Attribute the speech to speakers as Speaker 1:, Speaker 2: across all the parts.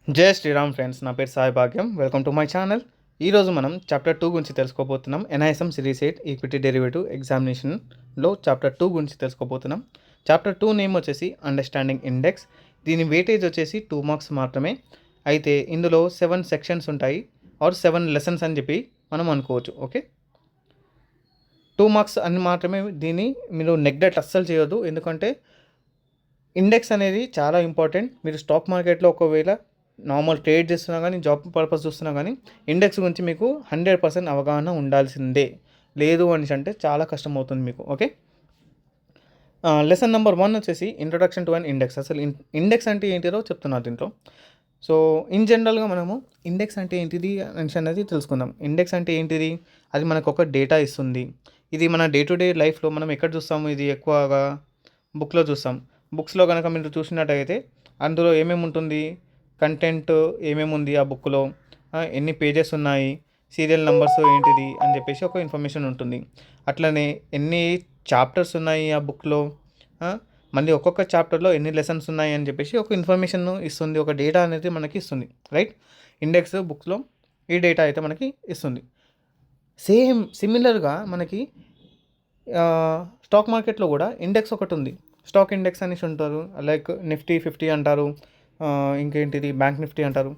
Speaker 1: జై శ్రీరామ్ ఫ్రెండ్స్, నా పేరు సాయి భాగ్యం. Welcome to my channel. ఈరోజు మనం చాప్టర్ 2 గురించి తెలుసుకోబోతున్నాం. ఎన్ఐఎస్ఎం సిరీస్ 8 ఈక్విటీ డెరివేటివ్ ఎగ్జామినేషన్లో చాప్టర్ 2 గురించి తెలుసుకోబోతున్నాం. చాప్టర్ 2 నేమ్ వచ్చేసి అండర్స్టాండింగ్ ఇండెక్స్. దీని వెయిటేజ్ వచ్చేసి 2 మార్క్స్ మాత్రమే. అయితే ఇందులో 7 సెక్షన్స్ ఉంటాయి ఆర్ 7 లెసన్స్ అని చెప్పి మనం అనుకోవచ్చు. ఓకే, 2 మార్క్స్ అని మాత్రమే. దీన్ని మీరు నెగ్లెక్ట్ అస్సలు చేయొద్దు, ఎందుకంటే ఇండెక్స్ అనేది చాలా ఇంపార్టెంట్. మీరు స్టాక్ మార్కెట్లో ఒకవేళ నార్మల్ ట్రేడ్ చేస్తున్నా కానీ, జాబ్ పర్పస్ చూస్తున్నా కానీ, ఇండెక్స్ గురించి మీకు 100% అవగాహన ఉండాల్సిందే. లేదు అని అంటే చాలా కష్టం అవుతుంది మీకు. ఓకే, లెసన్ నెంబర్ 1 వచ్చేసి ఇంట్రొడక్షన్ టు అన్ ఇండెక్స్. అసలు ఇండెక్స్ అంటే ఏంటిదో చెప్తున్నారు దీంట్లో. సో ఇన్ జనరల్గా మనము ఇండెక్స్ అంటే ఏంటిది అనేది తెలుసుకుందాం. ఇండెక్స్ అంటే ఏంటిది? అది మనకు ఒక డేటా ఇస్తుంది. ఇది మన డే టు డే లైఫ్లో మనం ఎక్కడ చూస్తాము? ఇది ఎక్కువగా బుక్లో చూస్తాం. బుక్స్లో కనుక మీరు చూసినట్టయితే అందులో ఏమేమి ఉంటుంది, కంటెంట్ ఏమేమి ఉంది ఆ బుక్లో, ఎన్ని పేజెస్ ఉన్నాయి, సీరియల్ నెంబర్స్ ఏంటిది అని చెప్పేసి ఒక ఇన్ఫర్మేషన్ ఉంటుంది. అట్లనే ఎన్ని చాప్టర్స్ ఉన్నాయి ఆ బుక్లో, మళ్ళీ ఒక్కొక్క చాప్టర్లో ఎన్ని లెసన్స్ ఉన్నాయి అని చెప్పేసి ఒక ఇన్ఫర్మేషన్ ఇస్తుంది, ఒక డేటా అనేది మనకి ఇస్తుంది. రైట్, ఇండెక్స్ బుక్స్లో ఈ డేటా అయితే మనకి ఇస్తుంది. సిమిలర్గా మనకి స్టాక్ మార్కెట్లో కూడా ఇండెక్స్ ఒకటి ఉంది. స్టాక్ ఇండెక్స్ అనేసి ఉంటారు, లైక్ నిఫ్టీ 50 అంటారు, ఇంకేంటిది బ్యాంక్ నిఫ్టీ అంటారు.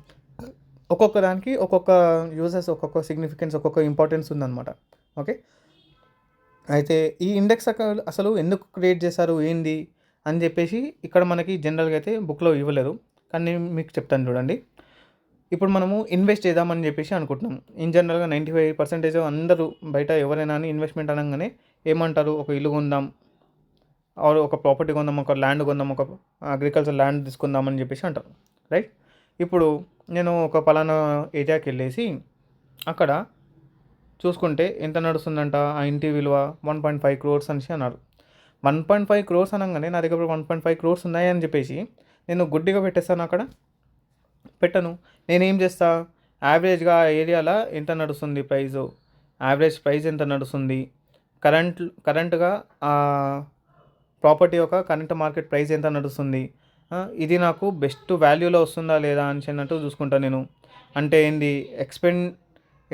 Speaker 1: ఒక్కొక్క దానికి ఒక్కొక్క యూజెస్, ఒక్కొక్క సిగ్నిఫికెన్స్, ఒక్కొక్క ఇంపార్టెన్స్ ఉందన్నమాట. ఓకే, అయితే ఈ ఇండెక్స్ అసలు ఎందుకు క్రియేట్ చేశారు, ఏంది అని చెప్పేసి ఇక్కడ మనకి జనరల్గా అయితే బుక్లో ఇవ్వలేదు, కానీ మీకు చెప్తాను చూడండి. ఇప్పుడు మనము ఇన్వెస్ట్ చేద్దామని చెప్పేసి అనుకుంటున్నాం. ఇన్ జనరల్గా 95% అందరూ బయట ఎవరైనా ఇన్వెస్ట్మెంట్ అనగానే ఏమంటారు? ఒక ఇల్లు కొందాం, ఆర్ ఒక ప్రాపర్టీ కొందాం, ఒక ల్యాండ్ కొందాం, ఒక అగ్రికల్చర్ ల్యాండ్ తీసుకుందామని చెప్పేసి అంటారు. రైట్, ఇప్పుడు నేను ఒక పలానా ఏరియాకి వెళ్ళేసి అక్కడ చూసుకుంటే ఎంత నడుస్తుందంట ఆ ఇంటి విలువ 1.5 crores అనేసి అన్నారు. 1.5 crores అనగానే నా దగ్గర 1.5 crores ఉన్నాయని చెప్పేసి నేను గుడ్డిగా పెట్టేస్తాను అక్కడ? పెట్టను. నేనేం చేస్తా, యావరేజ్గా ఆ ఏరియాలో ఎంత నడుస్తుంది ప్రైజు, యావరేజ్ ప్రైస్ ఎంత నడుస్తుంది, కరెంట్గా ప్రాపర్టీ యొక్క కరెంట్ మార్కెట్ ప్రైస్ ఎంత నడుస్తుంది, ఇది నాకు బెస్ట్ వాల్యూలో వస్తుందా లేదా అని చిన్నట్టు చూసుకుంటా నేను. అంటే ఏంది,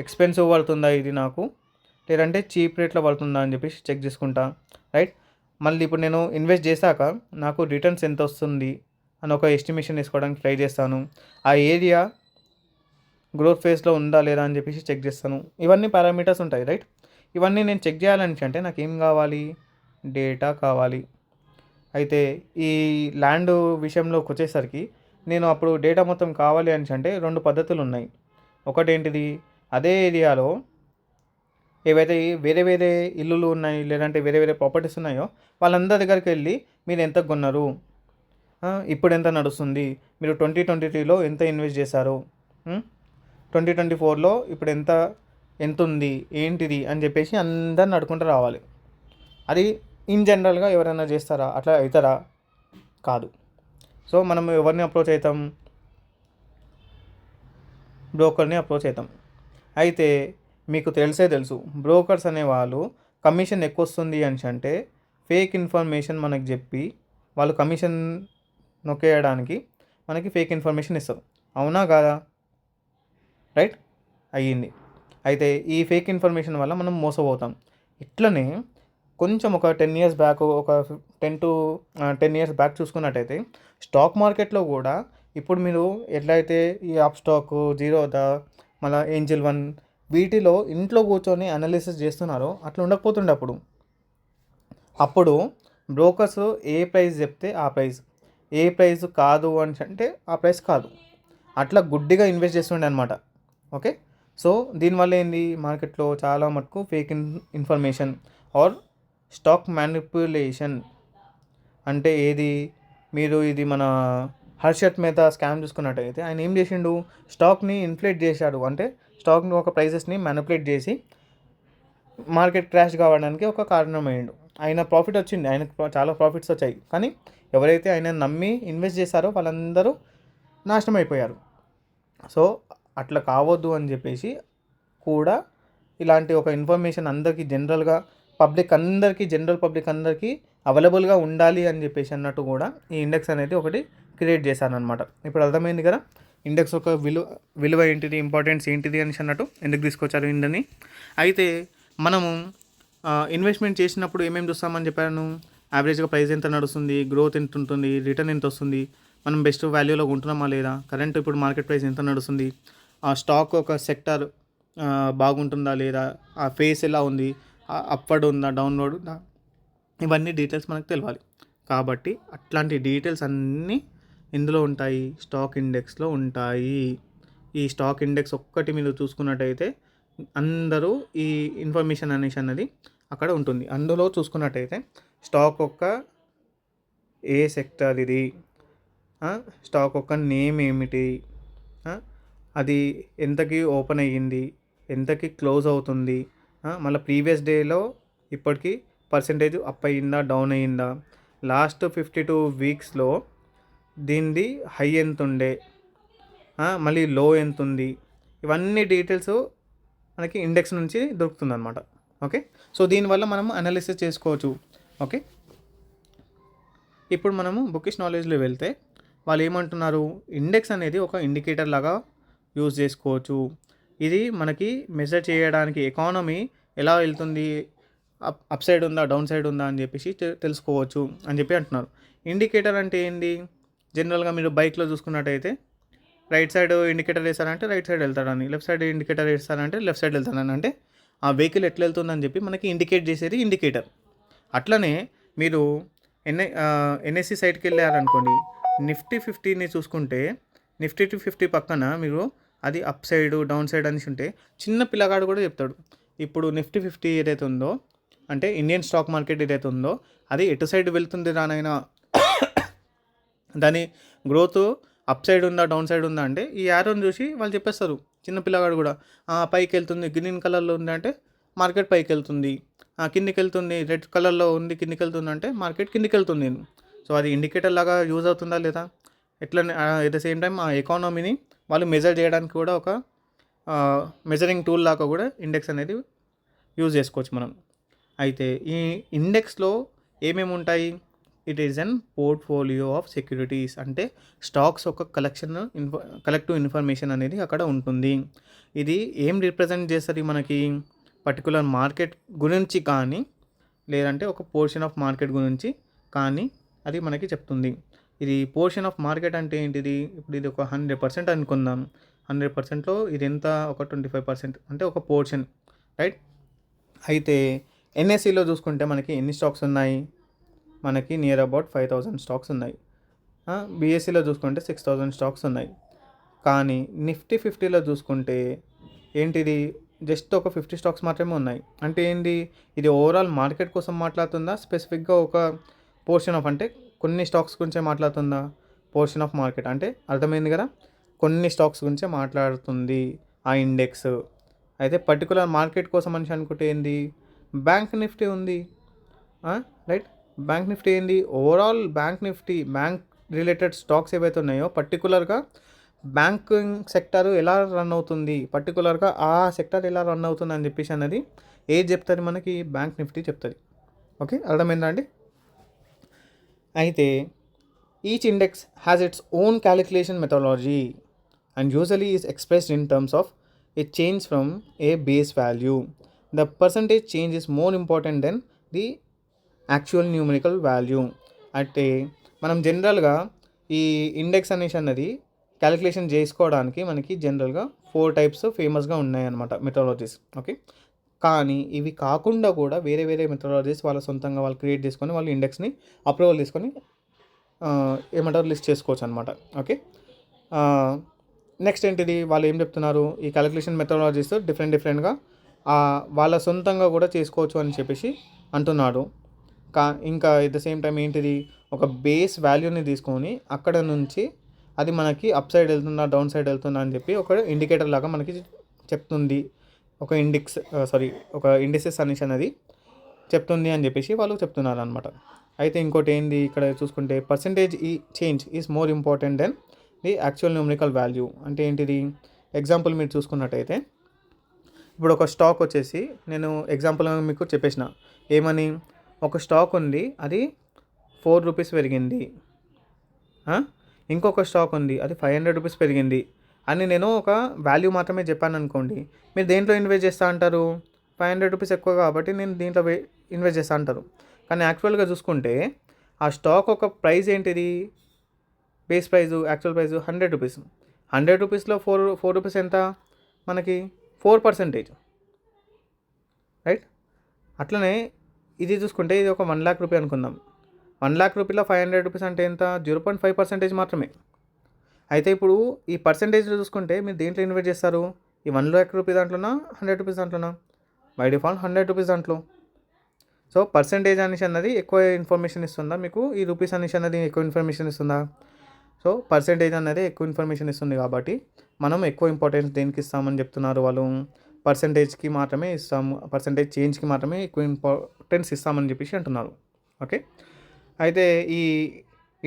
Speaker 1: ఎక్స్పెన్సివ్ పడుతుందా ఇది నాకు, లేదంటే చీప్ రేట్లో పడుతుందా అని చెప్పేసి చెక్ చేసుకుంటా. రైట్, మళ్ళీ ఇప్పుడు నేను ఇన్వెస్ట్ చేశాక నాకు రిటర్న్స్ ఎంత వస్తుంది అని ఒక ఎస్టిమేషన్ వేసుకోవడానికి ట్రై చేస్తాను. ఆ ఏరియా గ్రోత్ ఫేజ్లో ఉందా లేదా అని చెప్పేసి చెక్ చేస్తాను. ఇవన్నీ పారామీటర్స్ ఉంటాయి. రైట్, ఇవన్నీ నేను చెక్ చేయాలని అంటే నాకు ఏం కావాలి? డేటా కావాలి. అయితే ఈ ల్యాండ్ విషయంలోకి వచ్చేసరికి నేను అప్పుడు డేటా మొత్తం కావాలి అని అంటే 2 పద్ధతులు ఉన్నాయి. ఒకటేంటిది, అదే ఏరియాలో ఏవైతే వేరే వేరే ఇల్లులు ఉన్నాయి, లేదంటే వేరే వేరే ప్రాపర్టీస్ ఉన్నాయో వాళ్ళందరి దగ్గరికి వెళ్ళి మీరు ఎంత కొన్నారు, ఇప్పుడు ఎంత నడుస్తుంది, మీరు 2023లో ఎంత ఇన్వెస్ట్ చేశారు, 2024లో ఇప్పుడు ఎంత ఉంది, ఏంటిది అని చెప్పేసి అందరిని అడుకుంటూ రావాలి. అది ఇన్ జనరల్గా ఎవరైనా చేస్తారా? అట్లా అవుతారా? కాదు. సో మనం ఎవరిని అప్రోచ్ అవుతాం? బ్రోకర్ని అప్రోచ్ అవుతాం. అయితే మీకు తెలుసు, బ్రోకర్స్ అనేవాళ్ళు కమిషన్ ఎక్కువ వస్తుంది అని అంటే ఫేక్ ఇన్ఫర్మేషన్ మనకు చెప్పి వాళ్ళు కమిషన్ నొక్కేయడానికి మనకి ఫేక్ ఇన్ఫర్మేషన్ ఇస్తారు. అవునా కాదా? రైట్, అయ్యింది. అయితే ఈ ఫేక్ ఇన్ఫర్మేషన్ వల్ల మనం మోసపోతాం. ఇట్లనే కొంచెం ఒక 10 years బ్యాక్, ఒక 10 years బ్యాక్ చూసుకున్నట్టయితే స్టాక్ మార్కెట్లో కూడా ఇప్పుడు మీరు ఎట్లయితే ఈ అప్ స్టాక్, జీరోదా, మళ్ళీ ఏంజిల్ వన్, వీటిలో ఇంట్లో కూర్చొని అనాలిసిస్ చేస్తున్నారో అట్లా ఉండకపోతుండే. అప్పుడు బ్రోకర్స్ ఏ ప్రైస్ చెప్తే ఆ ప్రైస్, ఏ ప్రైస్ కాదు అని అంటే ఆ ప్రైస్ కాదు, అట్లా గుడ్డిగా ఇన్వెస్ట్ చేస్తుండే అనమాట. ఓకే, సో దీనివల్ల ఏంది, మార్కెట్లో చాలా మటుకు fake information are stock manipulation. అంటే ఏది, మీరు ఇది మన హర్షత్ మెహతా స్కామ్ చూసుకున్నట్టయితే ఆయన ఏం చేసిండు, స్టాక్ని ఇన్ఫ్లేట్ చేశాడు. అంటే స్టాక్ని ఒక ప్రైజెస్ని మ్యానిపులేట్ చేసి మార్కెట్ క్రాష్ కావడానికి ఒక కారణమైండు. ఆయన ప్రాఫిట్ వచ్చింది, ఆయనకు చాలా ప్రాఫిట్స్ వచ్చాయి, కానీ ఎవరైతే ఆయన నమ్మి ఇన్వెస్ట్ చేశారో వాళ్ళందరూ నాశనం అయిపోయారు. సో అట్లా కావద్దు అని చెప్పేసి కూడా ఇలాంటి ఒక ఇన్ఫర్మేషన్ అందరికీ జనరల్ పబ్లిక్ అందరికీ అవైలబుల్గా ఉండాలి అని చెప్పేసి అన్నట్టు కూడా ఈ ఇండెక్స్ అనేది ఒకటి క్రియేట్ చేశారనమాట. ఇప్పుడు అర్థమైంది కదా. ఇండెక్స్ ఒక విలువ ఏంటిది, ఇంపార్టెన్స్ ఏంటిది అనేసి అన్నట్టు ఎందుకు తీసుకొచ్చారు ఇందని. అయితే మనము ఇన్వెస్ట్మెంట్ చేసినప్పుడు ఏమేమి చూస్తామని చెప్పాను, యావరేజ్గా ప్రైస్ ఎంత నడుస్తుంది, గ్రోత్ ఎంత ఉంటుంది, రిటర్న్ ఎంత వస్తుంది, మనం బెస్ట్ వాల్యూలో ఉంటున్నామా లేదా, కరెంట్ ఇప్పుడు మార్కెట్ ప్రైస్ ఎంత నడుస్తుంది, ఆ స్టాక్ ఒక సెక్టర్ బాగుంటుందా లేదా, ఆ ఫేస్ ఎలా ఉంది, అప్వర్డ్ ఉందా డౌన్వర్డ్ ఉందా, ఇవన్నీ డీటెయిల్స్ మనకు తెలియాలి. కాబట్టి అట్లాంటి డీటెయిల్స్ అన్నీ ఇందులో ఉంటాయి, స్టాక్ ఇండెక్స్లో ఉంటాయి. ఈ స్టాక్ ఇండెక్స్ ఒక్కటి మీరు చూసుకున్నట్టయితే అందరూ ఈ ఇన్ఫర్మేషన్ అన్నది అక్కడ ఉంటుంది. అందులో చూసుకున్నట్టయితే స్టాక్ యొక్క ఏ సెక్టర్ ఇది, స్టాక్ యొక్క నేమ్ ఏమిటి, అది ఎంతకి ఓపెన్ అయ్యింది, ఎంతకి క్లోజ్ అవుతుంది, మళ్ళీ ప్రీవియస్ డేలో ఇప్పటికి పర్సెంటేజ్ అప్ అయ్యిందా డౌన్ అయ్యిందా, లాస్ట్ 52 వీక్స్లో దీనిది హై ఎంత ఉండే, మళ్ళీ లో ఎంత ఉంది, ఇవన్నీ డీటెయిల్స్ మనకి ఇండెక్స్ నుంచి దొరుకుతుంది అనమాట. ఓకే, సో దీనివల్ల మనము అనాలిసిస్ చేసుకోవచ్చు. ఓకే, ఇప్పుడు మనము బుకిష్ నాలెడ్జ్లో వెళ్తే వాళ్ళు ఏమంటున్నారు, ఇండెక్స్ అనేది ఒక ఇండికేటర్ లాగా యూజ్ చేసుకోవచ్చు. ఇది మనకి మెజర్ చేయడానికి ఎకానమీ ఎలా వెళ్తుంది, అప్ సైడ్ ఉందా డౌన్ సైడ్ ఉందా అని చెప్పేసి తెలుసుకోవచ్చు అని చెప్పి అంటున్నారు. ఇండికేటర్ అంటే ఏంటి, జనరల్గా మీరు బైక్లో చూసుకున్నట్టయితే రైట్ సైడ్ ఇండికేటర్ వేస్తారంటే రైట్ సైడ్ వెళ్తాడని, లెఫ్ట్ సైడ్ ఇండికేటర్ వేస్తారంటే లెఫ్ట్ సైడ్ వెళ్తాడని, అంటే ఆ వెహికల్ ఎట్లా వెళ్తుందని చెప్పి మనకి ఇండికేట్ చేసేది ఇండికేటర్. అట్లనే మీరు ఎన్ఎస్సి సైట్కి వెళ్ళారనుకోండి, నిఫ్టీ 50ని చూసుకుంటే నిఫ్టీ 50 పక్కన మీరు అది అప్ సైడ్ డౌన్ సైడ్ అనేసి ఉంటే చిన్న పిల్లగాడు కూడా చెప్తాడు. ఇప్పుడు నిఫ్టీ 50 ఏదైతే ఉందో, అంటే ఇండియన్ స్టాక్ మార్కెట్ ఏదైతే ఉందో అది ఎటు సైడ్ వెళ్తుంది రానైనా, దాని గ్రోత్ అప్ సైడ్ ఉందా డౌన్ సైడ్ ఉందా అంటే ఈ యారోని చూసి వాళ్ళు చెప్పేస్తారు. చిన్న పిల్లగాడు కూడా పైకి వెళ్తుంది, గ్రీన్ కలర్లో ఉంది అంటే మార్కెట్ పైకి వెళ్తుంది, కిందికి వెళ్తుంది, రెడ్ కలర్లో ఉంది కిందికి వెళ్తుంది అంటే మార్కెట్ కిందికి వెళ్తుంది. సో అది ఇండికేటర్ లాగా యూజ్ అవుతుందా లేదా, ఎట్లనే ఎట్ ద సేమ్ టైం ఆ ఎకానమీని వాళ్ళు మెజర్ చేయడానికి కూడా ఒక మెజరింగ్ టూల్ లాగా కూడా ఇండెక్స్ అనేది యూజ్ చేసుకోవచ్చు మనం. అయితే ఈ ఇండెక్స్లో ఏమేమి ఉంటాయి, it is an portfolio of securities, అంటే స్టాక్స్ ఒక కలెక్టివ్ ఇన్ఫర్మేషన్ అనేది అక్కడ ఉంటుంది. ఇది ఏం రిప్రజెంట్ చేస్తుంది, మనకి పర్టికులర్ మార్కెట్ గురించి కానీ లేదంటే ఒక పోర్షన్ ఆఫ్ మార్కెట్ గురించి కానీ అది మనకి చెప్తుంది. ఇది పోర్షన్ ఆఫ్ మార్కెట్ అంటే ఏంటిది, ఇప్పుడు ఇది ఒక 100% అనుకుందాం, 100%లో ఇది ఎంత, ఒక 25% అంటే ఒక పోర్షన్, రైట్. అయితే ఎన్ఎస్సిలో చూసుకుంటే మనకి ఎన్ని స్టాక్స్ ఉన్నాయి, మనకి నియర్ అబౌట్ 5000 స్టాక్స్ ఉన్నాయి. బిఎస్సిలో చూసుకుంటే 6000 స్టాక్స్ ఉన్నాయి. కానీ నిఫ్టీ 50లో చూసుకుంటే ఏంటిది, జస్ట్ ఒక 50 స్టాక్స్ మాత్రమే ఉన్నాయి. అంటే ఏంటి, ఇది ఓవరాల్ మార్కెట్ కోసం మాట్లాడుతుందా, స్పెసిఫిక్గా ఒక పోర్షన్ ఆఫ్, అంటే కొన్ని స్టాక్స్ గురించే మాట్లాడుతుందా, పోర్షన్ ఆఫ్ మార్కెట్ అంటే అర్థమైంది కదా, కొన్ని స్టాక్స్ గురించే మాట్లాడుతుంది ఆ ఇండెక్స్. అయితే పర్టికులర్ మార్కెట్ కోసం మనిషి అనుకుంటే ఏంది, బ్యాంక్ నిఫ్టీ ఉంది, రైట్. బ్యాంక్ నిఫ్టీ ఏంది, overall bank Nifty, bank related stocks ఏవైతే ఉన్నాయో పర్టికులర్గా బ్యాంకింగ్ సెక్టర్ ఎలా రన్ అవుతుంది, పర్టికులర్గా ఆ సెక్టర్ ఎలా రన్ అవుతుంది అని చెప్పేసి అన్నది ఏది చెప్తుంది మనకి, బ్యాంక్ నిఫ్టీ చెప్తుంది. ఓకే, అర్థమైందా అండి. అయితే each index has its own calculation methodology and usually is expressed in terms of a change from a base value. The percentage change is more important than the actual numerical value. అంటే మనం జనరల్గా ఈ index అన్నది calculation చేసుకోవడానికి మనకి జనరల్గా 4 types ఫేమస్గా ఉన్నాయన్నమాట మెథడాలజీస్. ఓకే, కానీ ఇవి కాకుండా కూడా వేరే వేరే మెథడాలజీస్ వాళ్ళ సొంతంగా వాళ్ళు క్రియేట్ చేసుకొని వాళ్ళు ఇండెక్స్ని అప్రూవల్ తీసుకొని ఏమంటారు లిస్ట్ చేసుకోవచ్చు అనమాట. ఓకే, నెక్స్ట్ ఏంటిది, వాళ్ళు ఏం చెప్తున్నారు, ఈ క్యాలిక్యులేషన్ మెథడాలజీస్ డిఫరెంట్గా వాళ్ళ సొంతంగా కూడా చేసుకోవచ్చు అని చెప్పేసి అంటున్నాడు. ఇంకా ఎట్ ద సేమ్ టైం ఏంటిది, ఒక బేస్ వాల్యూని తీసుకొని అక్కడ నుంచి అది మనకి అప్ సైడ్ వెళ్తుందా డౌన్ సైడ్ వెళ్తుందా అని చెప్పి ఒక ఇండికేటర్ లాగా మనకి చెప్తుంది, ఒక ఒక ఇండిసెస్ అనేది చెప్తుంది అని చెప్పేసి వాళ్ళు చెప్తున్నారు అనమాట. అయితే ఇంకోటి ఏంది, ఇక్కడ చూసుకుంటే పర్సంటేజ్ ఈ change is more important than the actual numerical value. అంటే ఏంటిది, ఎగ్జాంపుల్ మీరు చూసుకున్నట్టయితే ఇప్పుడు ఒక స్టాక్ వచ్చేసి నేను ఎగ్జాంపుల్ మీకు చెప్పేసిన ఏమని, ఒక స్టాక్ ఉంది, అది 4 రూపీస్ పెరిగింది. ఇంకొక స్టాక్ ఉంది అది 500 రూపీస్ పెరిగింది అని నేను ఒక వాల్యూ మాత్రమే చెప్పాను అనుకోండి, మీరు దేంట్లో ఇన్వెస్ట్ చేస్తా అంటారు? 500 రూపీస్ ఎక్కువ కాబట్టి నేను దీంట్లో ఇన్వెస్ట్ చేస్తా అంటారు. కానీ యాక్చువల్గా చూసుకుంటే ఆ స్టాక్ ఒక ప్రైస్ ఏంటిది? Base price, actual price 100 rupees. 100 రూపీస్లో 4 రూపీస్ ఎంత మనకి? 4%. రైట్. అట్లనే ఇది చూసుకుంటే ఇది ఒక 1 లాక్ రూపీ అనుకుందాం. 1 లాక్ రూపీలో 500 రూపీస్ అంటే ఎంత? 0.5% మాత్రమే. అయితే ఇప్పుడు ఈ పర్సెంటేజ్లో చూసుకుంటే మీరు దేంట్లో ఇన్వెస్ట్ చేస్తారు? ఈ 1 లాక్ రూపీ దాంట్లోనా, 100 రూపీస్ దాంట్లోనా? బై డిఫాల్ట్ 100 రూపీస్ దాంట్లో. సో పర్సెంటేజ్ అనేసి అన్నది ఎక్కువ ఇన్ఫర్మేషన్ ఇస్తుందా మీకు? ఈ రూపీస్ అనేసి అన్నది ఎక్కువ ఇన్ఫర్మేషన్ ఇస్తుందా? సో పర్సెంటేజ్ అనేది ఎక్కువ ఇన్ఫర్మేషన్ ఇస్తుంది కాబట్టి మనం ఎక్కువ ఇంపార్టెన్స్ దేనికి ఇస్తామని చెప్తున్నారు వాళ్ళు? పర్సెంటేజ్కి మాత్రమే ఇస్తాము, పర్సెంటేజ్ చేంజ్కి మాత్రమే ఎక్కువ ఇంపార్టెన్స్ ఇస్తామని చెప్పేసి అంటున్నారు. ఓకే. అయితే ఈ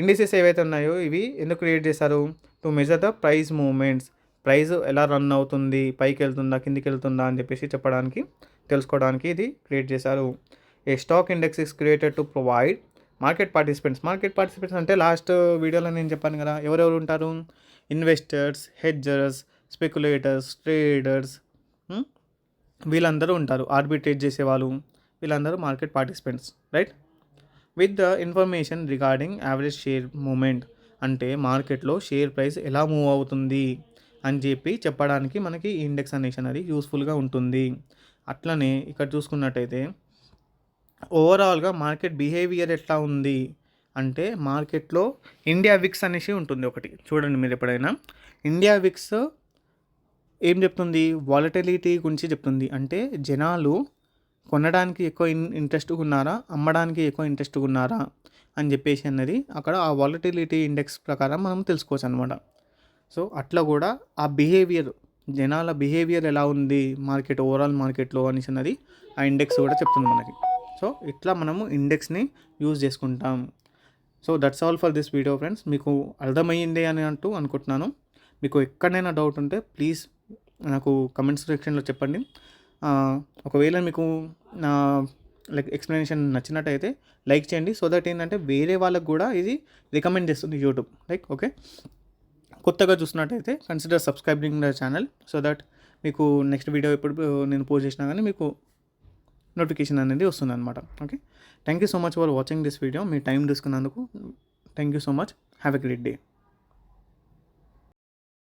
Speaker 1: ఇండిసెస్ ఏవైతే ఉన్నాయో ఇవి ఎందుకు క్రియేట్ చేశారు? To measure the price movements. Price ఎలా రన్ అవుతుంది, పైకి వెళ్తుందా కిందికి వెళ్తుందా అని చెప్పేసి చెప్పడానికి, తెలుసుకోవడానికి ఇది క్రియేట్ చేశారు. A stock index is created to provide market participants అంటే లాస్ట్ వీడియోలో నేను చెప్పాను కదా, ఎవరెవరు ఉంటారు? ఇన్వెస్టర్స్, హెడ్జర్స్, స్పెక్యులేటర్స్, ట్రేడర్స్, వీళ్ళందరూ ఉంటారు. ఆర్బిట్రేట్ చేసేవాళ్ళు వీళ్ళందరూ market participants. Right. With the information regarding average share moment, అంటే మార్కెట్లో షేర్ ప్రైస్ ఎలా మూవ్ అవుతుంది అని చెప్పి చెప్పడానికి మనకి ఈ ఇండెక్స్ అనేది యూస్ఫుల్గా ఉంటుంది. అట్లనే ఇక్కడ చూసుకున్నట్టయితే ఓవరాల్గా మార్కెట్ బిహేవియర్ ఎట్లా ఉంది అంటే, మార్కెట్లో ఇండియా విక్స్ అనేసి ఉంటుంది ఒకటి, చూడండి మీరు ఎప్పుడైనా. ఇండియా విక్స్ ఏం చెప్తుంది? వాలటిలిటీ గురించి చెప్తుంది. అంటే జనాలు కొనడానికి ఎక్కువ ఇంట్రెస్ట్గా ఉన్నారా, అమ్మడానికి ఎక్కువ ఇంట్రెస్ట్గా ఉన్నారా అని చెప్పేసి అన్నది అక్కడ ఆ వాలటిలిటీ ఇండెక్స్ ప్రకారం మనం తెలుసుకోవచ్చు అనమాట. సో అట్లా కూడా ఆ బిహేవియర్, జనాల బిహేవియర్ ఎలా ఉంది మార్కెట్, ఓవరాల్ మార్కెట్లో అనేసి అన్నది ఆ ఇండెక్స్ కూడా చెప్తుంది మనకి. సో ఇట్లా మనము ఇండెక్స్ని యూజ్ చేసుకుంటాం. So that's all for this video friends. మీకు అర్థమయ్యింది అని అనుకుంటున్నాను. మీకు ఎక్కడైనా డౌట్ ఉంటే ప్లీజ్ నాకు కమెంట్స్ సెక్షన్లో చెప్పండి. ఒకవేళ మీకు నా ఎక్స్ప్లెనేషన్ నచ్చినట్టయితే లైక్ చేయండి. సో దట్ ఏంటంటే వేరే వాళ్ళకు కూడా ఇది రికమెండ్ చేస్తుంది యూట్యూబ్. Like okay. కొత్తగా చూసినట్టయితే consider subscribing the channel so that మీకు నెక్స్ట్ వీడియో ఎప్పుడు నేను పోస్ట్ చేసినా కానీ మీకు నోటిఫికేషన్ అనేది వస్తుంది అనమాట. Okay. Thank you so much for watching this video. మీ టైం తీసుకున్నందుకు thank you so much. Have a great day.